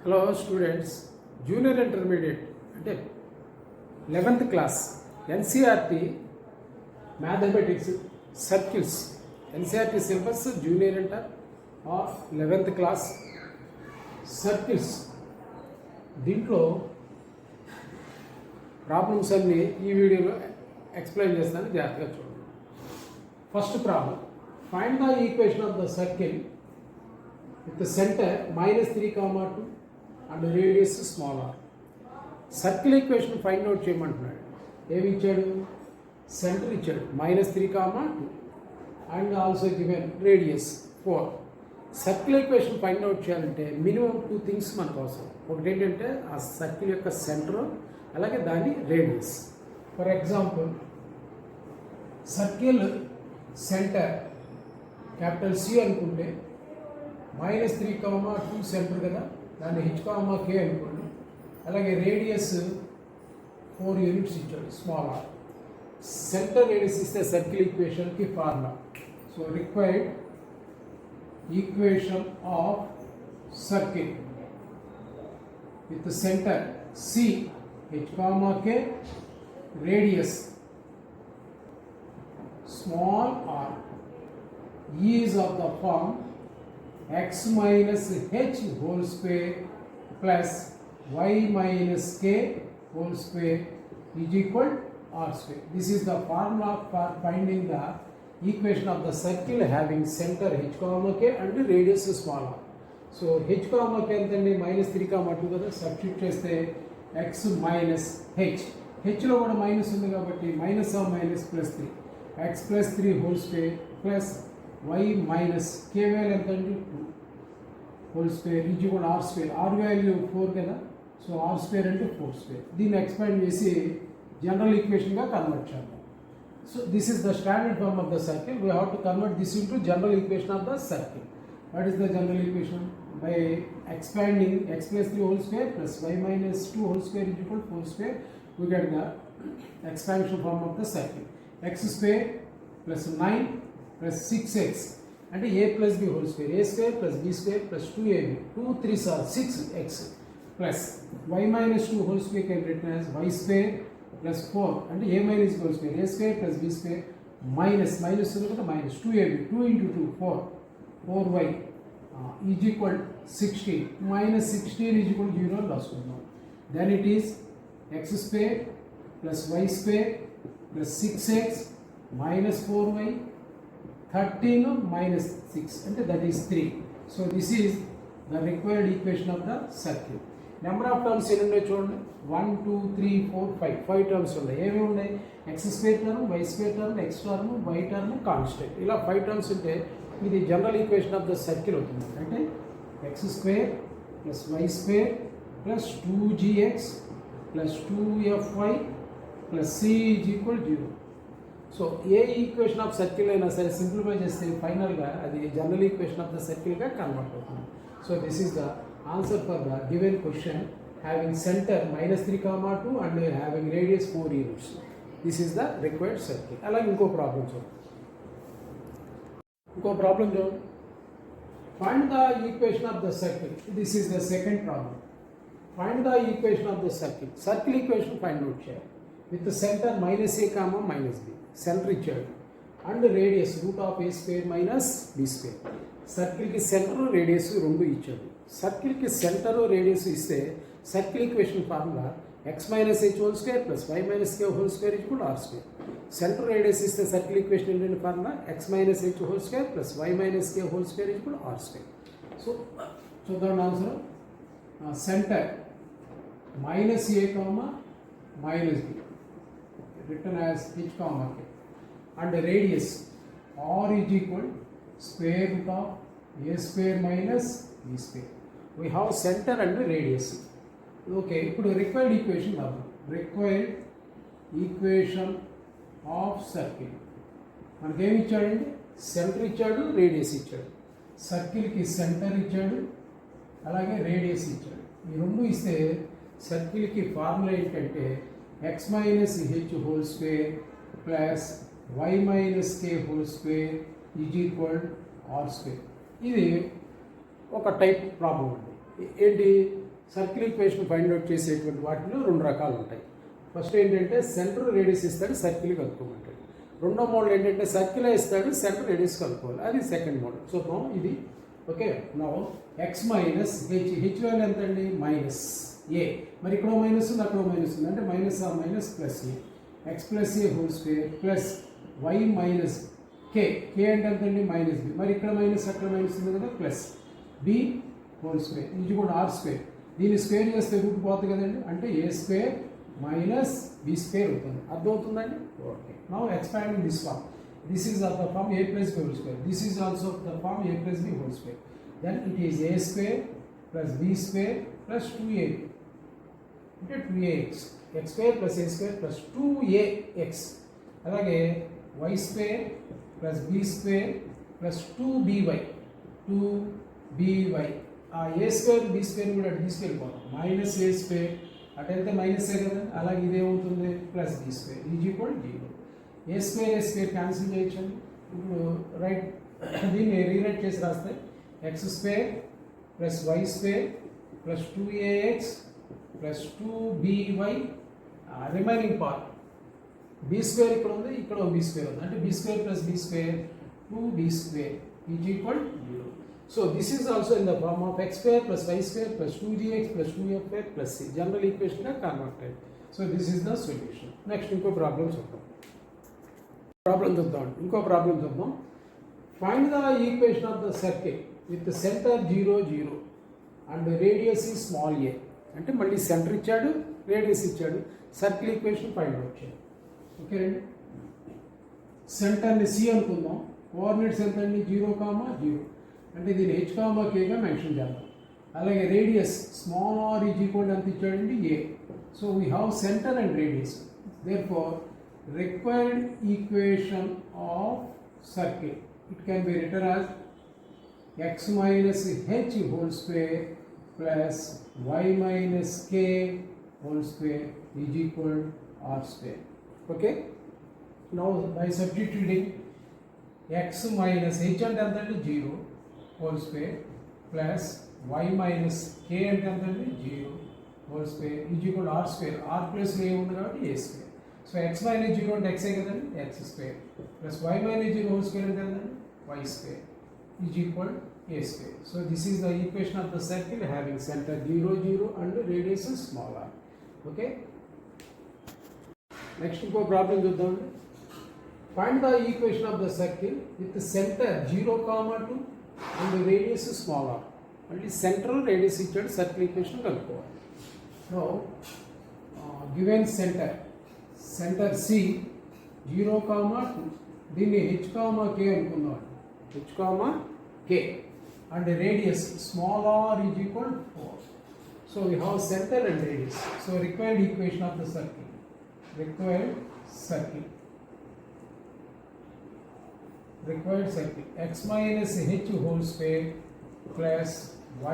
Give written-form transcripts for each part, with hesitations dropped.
Hello students, junior intermediate అంటే 11th class NCERT mathematics circles NCERT syllabus junior inter or 11th class circles. దీంట్లో problems అన్నీ ఈ వీడియోలో explain చేస్తాను, జాగ్రత్తగా చూడండి. First problem, find the equation of the circle with centre -3, 2 and radius small r. Circle equation find out చేయమంటున్నాడు. ఏమి ఇచ్చాడు? సెంటర్ ఇచ్చాడు -3, 2 and also given radius 4. Circle equation find out చేయాలంటే మినిమం 2 థింగ్స్ మనకు అవసరం. ఒకటి ఏంటంటే ఆ సర్కిల్ యొక్క సెంటర్, అలాగే దాని radius. For example, circle centre capital C అనుకుంటే -3, 2 సెంటర్ కదా, దాన్ని h, k అనుకోండి. అలాగే రేడియస్ 4 యూనిట్స్ ఇచ్చాడు, స్మాల్ r. సెంటర్ రేడియస్ ఇస్తే సర్కిల్ ఈక్వేషన్కి formula. So required equation of circle with centre C, h, k, radius small r is of the form x minus h whole square plus y minus k whole square is equal r square. This is the formula for finding the equation of the circle having center h, k and radius small r. So h, k ఎంతండి? -3, 2 కదా. Substitute చేస్తే x minus h, h లో కూడా minus ఉంది కాబట్టి minus of minus +3, x plus 3 whole square plus y minus k value ఎంతండి? 2 whole square is equal r square. r value 4 కదా, so r square అంటే 4 square. దీన్ని ఎక్స్పాండ్ చేసి జనరల్ ఈక్వేషన్గా కన్వర్ట్ చేద్దాం. So this is the standard form of the circle. We have to convert this into general equation of the circle. What is the general equation? By expanding x plus 3 whole square plus y minus 2 whole square is equal 4 square, we get the expansion form of the circle. x square plus 9 plus 6x అంటే a plus b whole square, a square plus b square plus 2ab, 2 3s are 6x plus y minus 2 whole square can be written as y square plus 4 అంటే a minus b whole square, a square plus b square minus ఉంది కదా, minus 2ab, 2 into 2 4, 4y is equal 16, minus 16 is equal 0 రాసుకుందాం. Then it is x square plus y square plus 6x minus 4y 13 minus 6 అంటే that is 3. So this is the required equation of the circle. Number of terms ఎన్ని ఉన్నాయి చూడండి. 1 2 3 4 5 terms ఉన్నాయి. ఏమేమి ఉన్నాయి? x square term, y square term, x term, y term, constant. ఇలా 5 terms ఉంటే ఇది general equation of the circle అవుతుంది. అంటే x square plus y square plus 2gx plus 2fy plus c is equal 0. So ఏ equation of circle అయినా సరే simplify చేస్తే ఫైనల్గా అది జనరల్ ఈక్వేషన్ ఆఫ్ ద సర్కిల్గా కన్వర్ట్ అవుతుంది. So this is the answer for the given question having centre -3, 2 and having radius 4 units. This is the required circle. అలాగే ఇంకో ప్రాబ్లం చూడండి. Find the equation of the circle. This is the second problem. Find the equation of the circle. Circle equation find out చేయాలి. With centre -a, -b. Centre ఇచ్చాడు and radius √a² - b². సర్కిల్కి centre radius 2 ఇచ్చాడు. సర్కిల్కి centre radius ఇస్తే circle equation formula x - h whole square plus y - k whole square is equal to r square. Centre radius ఇస్తే circle equation ఏంటంటే formula x - h whole square plus y - k whole square is equal to r square. So చూద్దాం answer. Centre -a, -b written as h, k and radius r is equal square root of a square minus b square. We have center and radius. Okay, ఇప్పుడు required equation రాద్దాం. Required equation of circle. మనకేమి ఇచ్చాడండి? Centre ఇచ్చాడు, radius ఇచ్చాడు. సర్కిల్కి centre ఇచ్చాడు, అలాగే radius ఇచ్చాడు. ఈ రెండు ఇస్తే సర్కిల్కి ఫార్ములా ఏంటంటే x minus h whole square plus y minus k whole square is equal r square. ఇది ఒక టైప్ ప్రాబ్లం అండి. ఏంటి? సర్కిల్ ఈక్వేషన్ ఫైండ్ అవుట్ చేసేటువంటి వాటిలో రెండు రకాలు ఉంటాయి. ఫస్ట్ ఏంటంటే సెంటర్ రేడియస్ ఇస్తాడు, సర్కిల్ కలుపుకోమంటాడు. రెండో మోడల్ ఏంటంటే సర్కిల్ ఇస్తాడు, సెంటర్ రేడియస్ కలుపుకోవాలి. అది సెకండ్ మోడల్. సో ఇది okay. No x minus H value ఎంత అండి? Minus a. మరి ఇక్కడ మైనస్ ఉంది, అక్కడ మైనస్ ఉంది, అంటే మైనస్ ఆ minus plus A, X plus A whole square plus why minus K. K అంటే ఎంత అండి? Minus B. మరి ఇక్కడ మైనస్ అక్కడ మైనస్ ఉంది కదా, ప్లస్ బి హోల్ స్క్వేర్. ఇది కూడా ఆర్ స్క్వేర్. దీన్ని స్క్వేర్ చేస్తే రూట్ పోతుంది కదండి, అంటే a square minus b square అవుతుంది. అర్థమవుతుందండి? Okay. Now expanding this form. This is of the form a plus b whole square. This is also of the form a plus b whole square. Then it is a square plus b square plus 2a. Okay, 2ax. X square plus a square plus 2ax. అలాగే y square plus b square plus 2by. 2by. ఆ a square b square కూడా అటు తీసుకెళ్ళిపోతాం. Minus a square అటైతే minus A కదా, అలాగే ఇదేమవుతుంది? Plus b square is equal 0. A square cancel చేయొచ్చండి. ఇప్పుడు రైట్ దీన్ని రీరైట్ చేసి రాస్తే X square plus why square plus 2ax plus 2by remaining part B square ఇక్కడ ఉంది, ఇక్కడ బీ స్క్వేర్ ఉంది, అంటే B square plus B square 2b square is equal 0. So this is also in the form of X square plus why square plus 2gx plus 2f plus c. General ఈక్వేషన్గా converted. So this is the solution. Next ఇంకో problem చూద్దాం. ఇంకో problem చూద్దాం. Find the equation of the circle with centre 0 0 and radius ఈ small A. అంటే మళ్ళీ centre ఇచ్చాడు, radius ఇచ్చాడు, సర్కిల్ ఈక్వేషన్ ఫైండ్ అవుట్ చేయాలి. ఓకే అండి. సెంటర్ని సి అనుకుందాం. కోఆర్డినేట్స్ ఎంత అండి? 0, 0. అంటే దీన్ని h, kగా మెన్షన్ చేద్దాం. అలాగే radius small are is equal ఎంత ఇచ్చాడండి? A. So we have centre and radius. Therefore required equation of circle, it can be written as x minus h whole square plus y minus k whole square is equal to r square. Okay, now by substituting x minus h and ఎంత 0 whole square plus y minus k and ఎంత 0 whole square is equal to r square. r plus a ఉంది కాబట్టి a square. So x minus 0 అంటే ఎక్సే కదండి, x square plus why minus 0 whole square అంటే కదండి, y square is equal a square. So this is the equation of the circle having centre 0 0 and radius small r. Okay. Next ఇంకో problem చూద్దామండి. Find the equation of the circle with centre 0, 2 and radius small r. మళ్ళీ centre radius ఇచ్చాడు, circle equation కలుపుకోవాలి. No given centre C 0, 2, దీన్ని h, k అనుకుందాం. h, k and radius small are is equal 4. So we have centre and radius. So required equation of the circle. Required circle x minus h whole square plus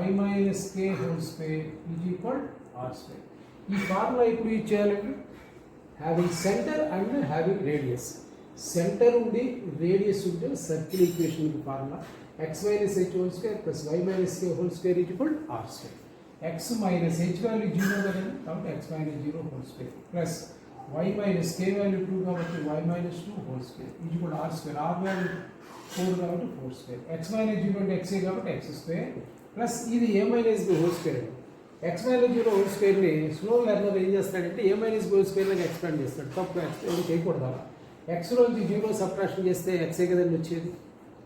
y minus k whole square is equal r square. ఈ formula ఇప్పుడు use చేయాలండి. Having centre and having radius. Centre ఉండి radius ఉంటే circle ఈక్వేషన్కి formula X minus H whole square plus why minus K whole square equal R square. X minus H value 0 కదండి, కాబట్టి X minus 0 whole square plus why minus K value 2 కాబట్టి Y minus 2 whole square equal R square. R value 4 కాబట్టి 4 square. X minus 0 అంటే x కాబట్టి X square plus ఇది A minus B whole square. X minus 0 whole స్క్వేర్ని slow learner ఏం చేస్తాడంటే A minus whole స్క్వేర్లోకి expand చేస్తాడు. తప్పు ఎక్స్పాండ్ చేయకూడదు. అలా ఎక్స్లోంచి 0 సబ్ట్రాక్షన్ చేస్తే ఎక్సే కదండి వచ్చేది.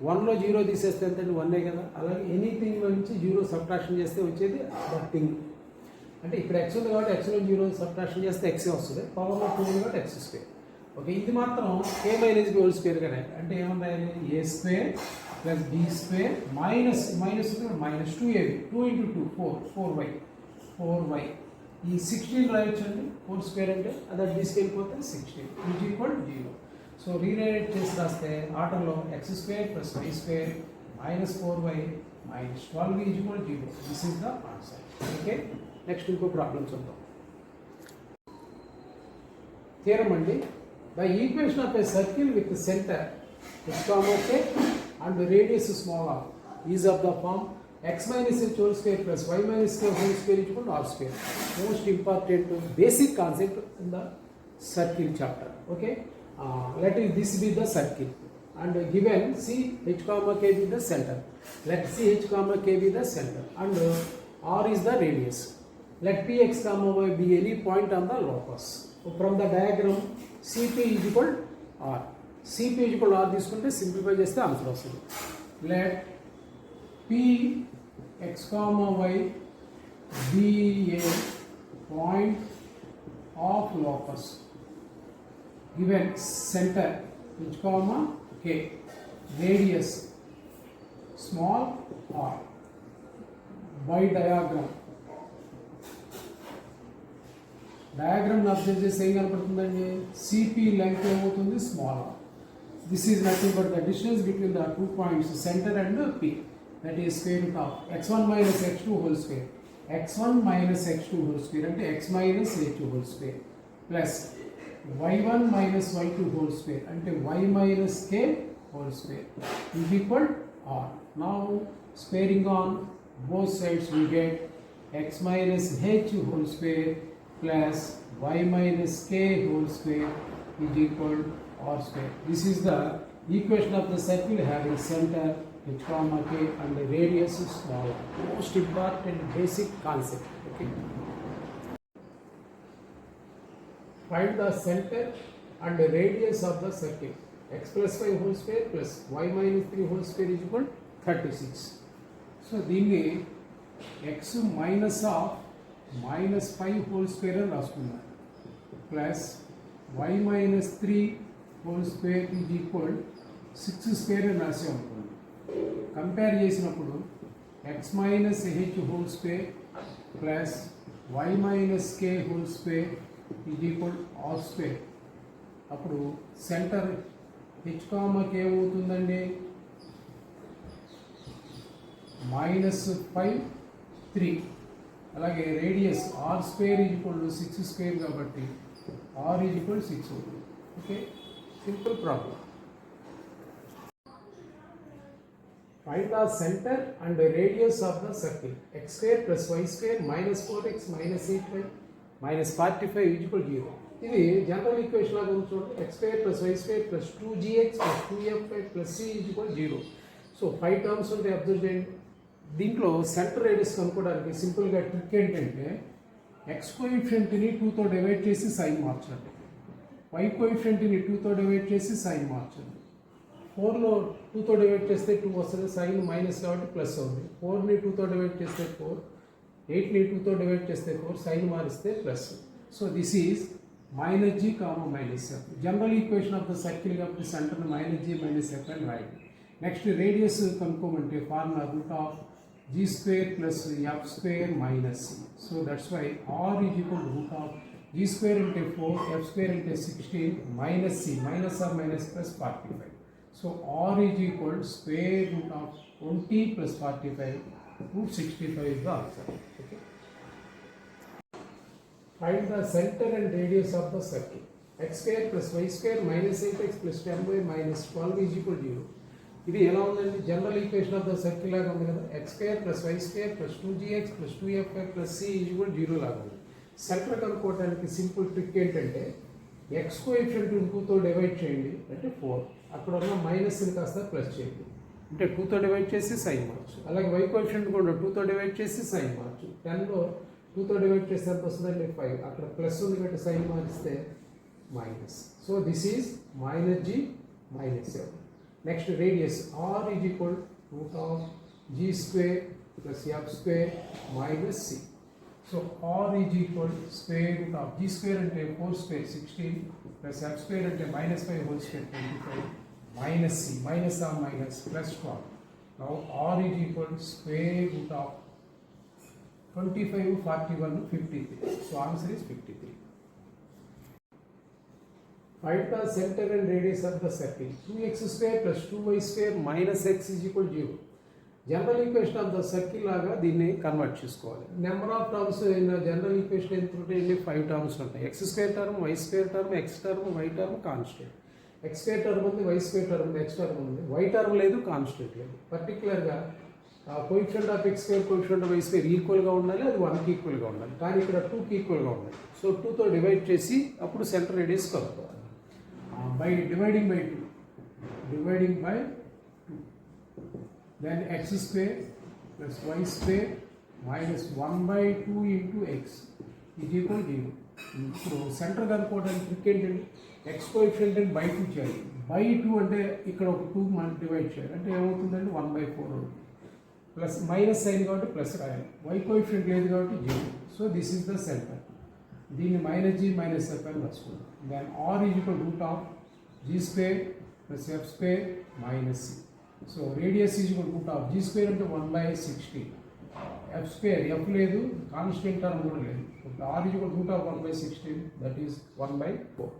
1లో 0 తీసేస్తే ఎంతండి 1ఏ కదా. అలాగే ఎనీథింగ్ నుంచి 0 సబ్ట్రాక్షన్ చేస్తే వచ్చేది దట్ థింగ్. అంటే ఇక్కడ ఎక్స్ ఉంది కాబట్టి ఎక్స్లో 0 సబ్ట్రాక్షన్ చేస్తే ఎక్సే వస్తుంది. పవర్లో 2 ఉంది కాబట్టి ఎక్స్ స్క్వేర్. ఓకే, ఇది మాత్రం A minus B whole square కదా. అంటే ఏమన్నా A square plus B square minus minus -2ab 2 × 2 4 4y ఈ 16 రాయొచ్చండి. 4 స్క్వేర్ అంటే అది తీసుకెళ్ళిపోతే 16 ఈజ్ ఈక్వల్ 0. సో రీరైట్ చేసి రాస్తే ఆటంలో X square plus why square -4y -12 is equal 0. This is the answer. Okay, next ఇంకో ప్రాబ్లం చూద్దాం. థియరం అండి. The equation of a circle with centre h, k and radius small r is of the form x minus h whole square plus y minus k whole square is equal to r square. Most important basic concept in the circle chapter. Okay, let this be the circle and given c h comma k be the center. Let c h comma k be the center and r is the radius. Let p x comma y be any point on the locus. So from the diagram cp is equal r. cp is equal to r తీసుకుంటే simplify చేస్తే answer వస్తుంది. Let p x comma y be a point of locus given center h comma k, radius small r. By diagram observe చేస్తే ఏం కనపడుతుందండి, CP length ఏమవుతుంది small r. This is nothing but the distance between the 2 points centre and p, that is square root of x1 minus x2 whole square. x1 minus x2 whole square అంటే x minus h whole square plus y1 minus y2 whole square అంటే y minus k whole square is equal r. Now squaring on both sides we get x minus h whole square plus y minus k whole square is equal r square. This is the equation of the circle having center h comma k and the radius is small. Most important basic concept. Okay. Find the center and the radius of the circle. X plus 5 whole square plus y minus 3 whole square is equal 36. So దీన్ని x minus of minus 5 whole square అని రాసుకున్నాం plus y minus 3 whole square is equal 6 square అని రాసి అనుకోండి. Compare చేసినప్పుడు x minus h whole square plus y minus k whole square is equal r square. అప్పుడు centre h comma k అవుతుందండి -5 3. అలాగే radius r square is equal to 6 square కాబట్టి r is equal 6 అవుతుంది. Okay, simple problem. Find the center and the radius of the circle. X square plus y square minus 4x minus 8y minus 45 is equal to 0. ఇది general equation లాగా ఉంది చూడండి. x square plus y square plus 2gx plus 2fy plus c is equal to 0. So 5 terms ఉంటాయి, observe చేయండి. దీంట్లో centre radius కనుక్కోవడానికి సింపుల్గా trick ఏంటంటే ఎక్స్ కోఎఫిషియంట్ని 2తో డివైడ్ చేసి సైన్ మార్చండి, వై కోఎఫిషియంట్ని 2తో డివైడ్ చేసి సైన్ మార్చండి. 4లో 2తో డివైడ్ చేస్తే 2 వస్తుంది, సైన్ మైనస్ కాబట్టి ప్లస్ అవుతుంది. 4ని 2తో డివైడ్ చేస్తే 4, 8ని 2తో డివైడ్ చేస్తే 4, సైన్ మారిస్తే plus. So this is minus G comma minus F. General equation of the circle కాబట్టి సెంటర్ని మైనస్ జీ మైనస్ ఎఫ్ అని రాయండి. నెక్స్ట్ రేడియస్ కనుక్కోమంటే formula root of g square plus f square minus c. So that's why r is equal to root of g square into 4, f square into 16 minus c, minus or minus plus 45. So r is equal to square root of 20 plus 45, root 65 is the answer. Okay. Find the center and radius of the circle. X square plus y square minus 8x plus 10y minus 12 is equal to 0. ఇది ఎలా ఉందండి, general equation of the circle లాగా ఉంది కదా. X square plus why square plus 2gx plus 2fy plus c equal 0 లాగా ఉంది. Centre కనుక్కోవడానికి simple trick ఏంటంటే ఎక్స్ కోఎఫిషియంట్ 2తో డివైడ్ చేయండి అంటే 4, అక్కడ ఉన్న మైనస్ని కాస్త ప్లస్ చేయండి అంటే 2తో డివైడ్ చేసి సైన్ మార్చు. అలాగే వై కోఎఫిషియంట్ కూడా 2తో డివైడ్ చేసి సైన్ మార్చు. 10లో 2తో డివైడ్ చేస్తే ఎంత వస్తుందండి 5, అక్కడ ప్లస్ ఉంది కాబట్టి సైన్ మార్చితే minus. So this is minus G minus f. Next radius r is equal to root of g square plus f square minus c. So r is equal to square root of g square into 4 square 16 plus f square into minus 5 whole square 25 minus c, minus or minus plus 12. Now r is equal to square root of 25, 41, 53. So answer is 53. Find the center and radius of the circle. 2x square plus 2y square minus x is equal to 0. General equation of the circle లాగా దీన్ని convert చేసుకోవాలి. Number of terms in general equation ఎంత ఉంటాయండి, 5 terms ఉంటాయి. X square term, y square term, x term, y term, constant. X square term ఉంది, y square term ఉంది, x term ఉంది, y term లేదు, కాన్స్టెంట్ లేదు. పర్టికులర్గా coefficient of X square coefficient of y square ఈక్వల్గా ఉండాలి, అది 1కి ఈక్వల్గా ఉండాలి. కానీ ఇక్కడ 2కి ఈక్వల్గా ఉండాలి. సో 2తో డివైడ్ చేసి అప్పుడు సెంటర్ రేడియస్ కనుక్కోవాలి. By dividing by 2 then x square plus y square minus 1/2 into x is equal to 0. ఇప్పుడు సెంటర్ కనుక్కోవడానికి ట్రిక్ ఏంటండి, ఎక్స్ కోఎఫిషియంట్ బై 2 చేయాలి. బై 2 అంటే ఇక్కడ ఒక 2 మనం డివైడ్ చేయాలి, అంటే ఏమవుతుందండి 1/4 అవుతుంది. ప్లస్ మైనస్ సైన్ కాబట్టి ప్లస్ రాయాలి, వై కోఎఫిషియంట్ లేదు కాబట్టి 0. So this is the centre. దీన్ని మైనస్ జీ మైనస్ ఎఫ్ అని రాసుకుందాం. Then R is equal root of G square plus F square minus C. So radius is equal root of G square అంటే 1/16, F square F లేదు, constant term కూడా లేదు. R is equal root of 1/16, that is 1/4.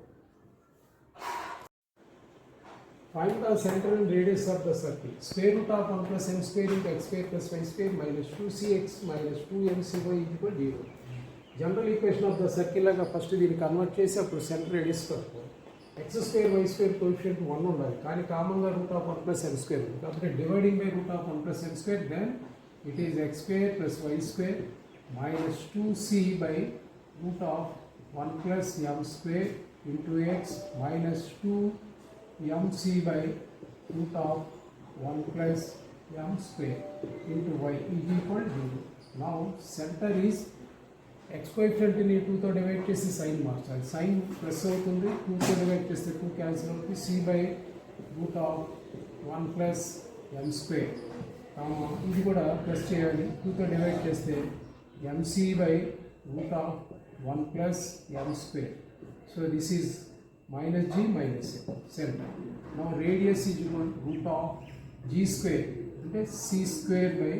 Find the center and radius of the circle. Square root of 1 plus m square into x square plus y square minus 2cx minus 2mcy is equal to 0. General equation of the circle లాగా first దీన్ని convert చేసి అప్పుడు centre radius కనుక్కోవాలి. X square y square coefficient 1 ఉండాలి, కానీ కామన్గా root of 1 plus m square ఉంది కాబట్టి dividing by root of 1 plus m square, then it is x square plus y square minus 2c by root of 1 plus m square into x minus 2mc by root of 1 plus m square into y is equal to 0. Now center is x coefficient ని 2తో divide చేసి sign మార్చాలి, sign plus అవుతుంది, 2తో divide చేస్తే 2 cancel అవుతుంది, c by root of 1 plus m square. ఇది కూడా ప్లస్ చేయాలి, 2తో డివైడ్ చేస్తే mc by root of 1 plus m square. So this is minus g minus a center. Now radius is equal to root of g square అంటే c square by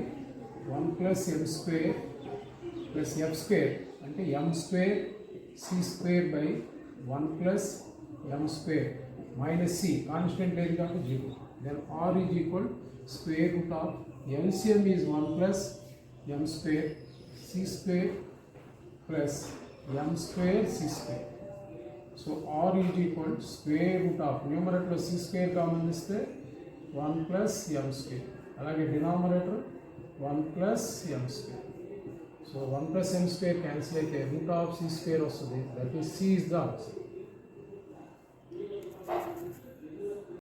1 plus m square plus f square అంటే m square c square by 1 plus m square minus c constant లేదు కాబట్టి 0. Then r is equal square root of LCM is 1 plus m square c square plus m square c square. So r is equal to square root of numerator c square common ఇస్తే 1 plus m square, అలాగే denominator 1 plus m square. So 1 plus m square cancel అయితే root of c square వస్తుంది, that is c is the answer.